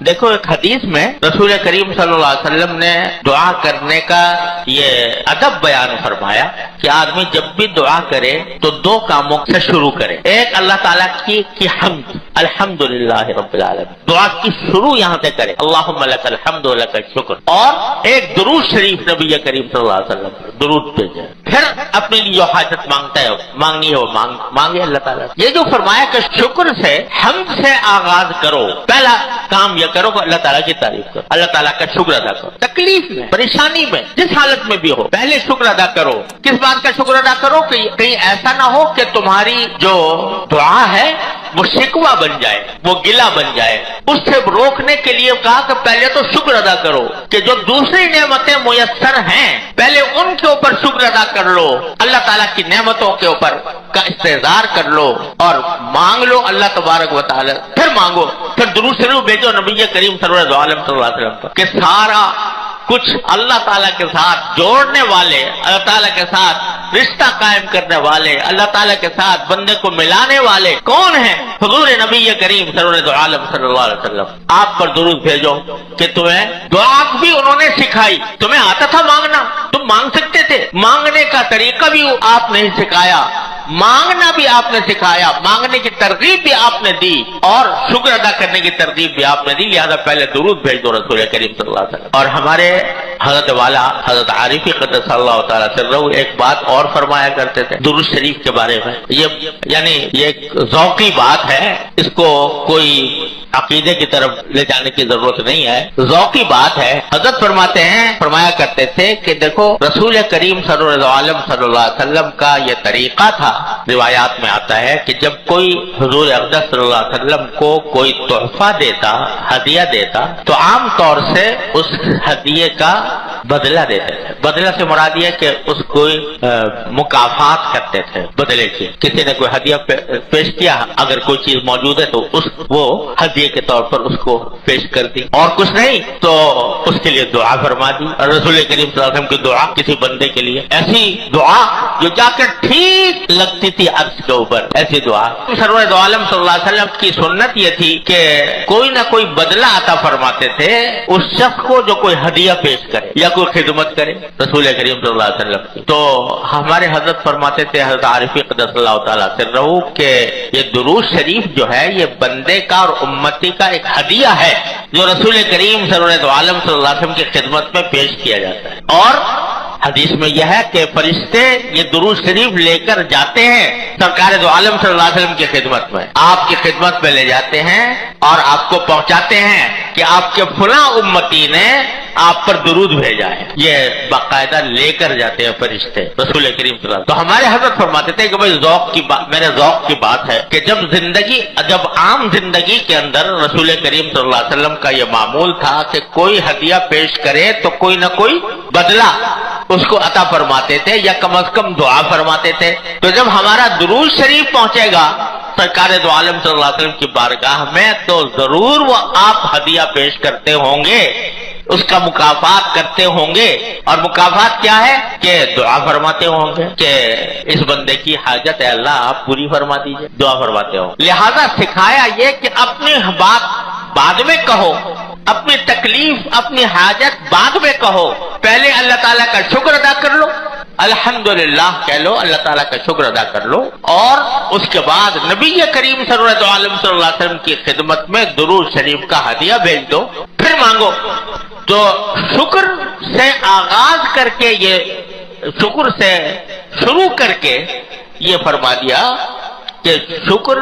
دیکھو ایک حدیث میں رسول کریم صلی اللہ علیہ وسلم نے دعا کرنے کا یہ ادب بیان فرمایا کہ آدمی جب بھی دعا کرے تو دو کاموں سے شروع کرے. ایک اللہ تعالیٰ کی حمد، الحمدللہ رب العالمین، دعا کی شروع یہاں سے کرے، اللہم لک الحمد و لک الشکر، اور ایک درود شریف نبی کریم صلی اللہ علیہ وسلم درود بھیجے. پھر اپنے لیے جو حاجت مانگنی ہے وہ مانگے اللہ تعالیٰ. یہ جو فرمایا کہ شکر سے، حمد سے آغاز کرو، پہلا کام یہ کرو کہ اللہ تعالیٰ کی تعریف کرو، اللہ تعالیٰ کا شکر ادا کرو. تکلیف میں، پریشانی میں، جس حالت میں بھی ہو، پہلے شکر ادا کرو. کس بات کا شکر ادا کرو کہ کہیں ایسا نہ ہو کہ تمہاری جو دعا ہے وہ شکوہ بن جائے، وہ گلہ بن جائے. اس سے روکنے کے لیے کہا کہ پہلے تو شکر ادا کرو کہ جو دوسری نعمتیں میسر ہیں پہلے ان کے اوپر شکر ادا کر لو، اللہ تعالیٰ کی نعمتوں کے اوپر کا استحضار کر لو اور مانگ لو اللہ تبارک و تعالی. پھر مانگو، پھر درود شریف بھیجو نبی کریم صلی اللہ علیہ وسلم کہ سارا کچھ اللہ تعالیٰ کے ساتھ جوڑنے والے، اللہ تعالیٰ کے ساتھ رشتہ قائم کرنے والے، اللہ تعالیٰ کے ساتھ بندے کو ملانے والے کون ہیں؟ حضور نبی کریم صلی اللہ علیہ وسلم. آپ پر درود بھیجو کہ تمہیں دعا بھی انہوں نے سکھائی. تمہیں آتا تھا مانگنا، تم مانگ سکتے تھے، مانگنے کا طریقہ بھی آپ نے سکھایا، مانگنا بھی آپ نے سکھایا، مانگنے کی ترغیب بھی آپ نے دی اور شکر ادا کرنے کی ترغیب بھی آپ نے دی. لہذا پہلے درود بھیج دو رسول کریم صلی اللہ علیہ وسلم. اور ہمارے حضرت والا حضرت عارفی قدس اللہ تعالیٰ سرہ ایک بات اور فرمایا کرتے تھے درود شریف کے بارے میں. یہ ایک ذوقی بات ہے، اس کو کوئی عقیدے کی طرف لے جانے کی ضرورت نہیں ہے، ذوقی بات ہے. حضرت فرمایا کرتے تھے کہ دیکھو رسول کریم صلی اللہ علیہ وسلم کا یہ طریقہ تھا. روایات میں آتا ہے کہ جب کوئی حضور اقدس صلی اللہ علیہ وسلم کو کوئی تحفہ دیتا، ہدیہ دیتا، تو عام طور سے اس ہدیے کا بدلہ دیتے تھے. بدلہ سے مراد یہ کہ اس کو مکافات کرتے تھے بدلے کی. کسی نے کوئی ہدیہ پیش کیا، اگر کوئی چیز موجود ہے تو وہ ہدیے کے طور پر اس کو پیش کر دی، اور کچھ نہیں تو اس کے لیے دعا فرما دی. اور رسول کریم صلی اللہ علیہ وسلم کی دعا کسی بندے کے لیے ایسی دعا جو جا کر ٹھیک لگتی تھی عرش کے اوپر، ایسی دعا. سرور دو عالم صلی اللہ علیہ وسلم کی سنت یہ تھی کہ کوئی نہ کوئی بدلہ عطا فرماتے تھے اس شخص کو جو کوئی ہدیہ پیش کرے یا کوئی خدمت کرے رسول کریم صلی اللہ علیہ وسلم کی. تو ہمارے حضرت فرماتے تھے حضرت عارفی قدس اللہ تعالیٰ سرہ کہ یہ درود شریف جو ہے یہ بندے کا اور امتی کا ایک ہدیہ ہے جو رسول کریم صلی اللہ علیہ وسلم کی خدمت میں پیش کیا جاتا ہے. اور حدیث میں یہ ہے کہ فرشتے یہ درود شریف لے کر جاتے ہیں سرکار دو عالم صلی اللہ علیہ وسلم کی خدمت میں، آپ کی خدمت میں لے جاتے ہیں اور آپ کو پہنچاتے ہیں کہ آپ کے فلاں امتی نے آپ پر درود بھیجا ہے. یہ باقاعدہ لے کر جاتے ہیں فرشتے رسول کریم صلی اللہ علیہ وسلم. تو ہمارے حضرت فرماتے تھے کہ بھائی میرے ذوق کی بات ہے کہ جب عام زندگی کے اندر رسول کریم صلی اللہ علیہ وسلم کا یہ معمول تھا کہ کوئی ہدیہ پیش کرے تو کوئی نہ کوئی بدلہ اس کو عطا فرماتے تھے یا کم از کم دعا فرماتے تھے. تو جب ہمارا درود شریف پہنچے گا سرکار دو عالم صلی اللہ علیہ وسلم کی بارگاہ میں تو ضرور وہ آپ ہدیہ پیش کرتے ہوں گے، اس کا مکافات کرتے ہوں گے. اور مکافات کیا ہے کہ دعا فرماتے ہوں گے کہ اس بندے کی حاجت ہے اللہ آپ پوری فرما دیجئے، دعا فرماتے ہوں. لہذا سکھایا یہ کہ اپنی بات بعد میں کہو، اپنی تکلیف اپنی حاجت بعد میں کہو، پہلے اللہ تعالیٰ کا شکر ادا کر لو، الحمدللہ کہہ لو، اللہ تعالیٰ کا شکر ادا کر لو، اور اس کے بعد نبی کریم صلی اللہ علیہ وسلم کی خدمت میں درود شریف کا ہدیہ بھیج دو، پھر مانگو. تو شکر سے آغاز کر کے شکر سے شروع کر کے یہ فرما دیا کہ شکر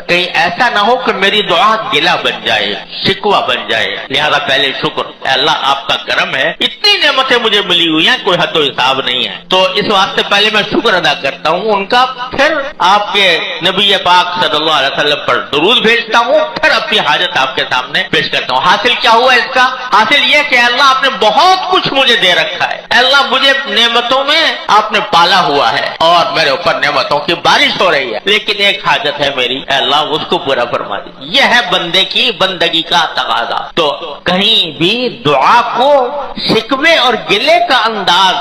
کہیں ایسا نہ ہو کہ میری دعا گلہ بن جائے، شکوہ بن جائے. لہذا پہلے شکر، اے اللہ آپ کا کرم ہے، اتنی نعمتیں مجھے ملی ہوئی ہیں کوئی حد و حساب نہیں ہے، تو اس واسطے پہلے میں شکر ادا کرتا ہوں ان کا، پھر آپ کے نبی پاک صلی اللہ علیہ وسلم پر درود بھیجتا ہوں، پھر اپنی حاجت آپ کے سامنے پیش کرتا ہوں. حاصل کیا ہوا اس کا؟ حاصل یہ کہ اللہ آپ نے بہت کچھ مجھے دے رکھا ہے، اللہ مجھے نعمتوں میں آپ نے پالا ہوا ہے اور میرے اوپر نعمتوں کی بارش ہو رہی ہے، لیکن ایک حاجت ہے میری، اے اللہ اس کو پورا فرما دی. یہ ہے بندے کی بندگی کا تقاضا. تو کہیں بھی دعا کو شکوے اور گلے کا انداز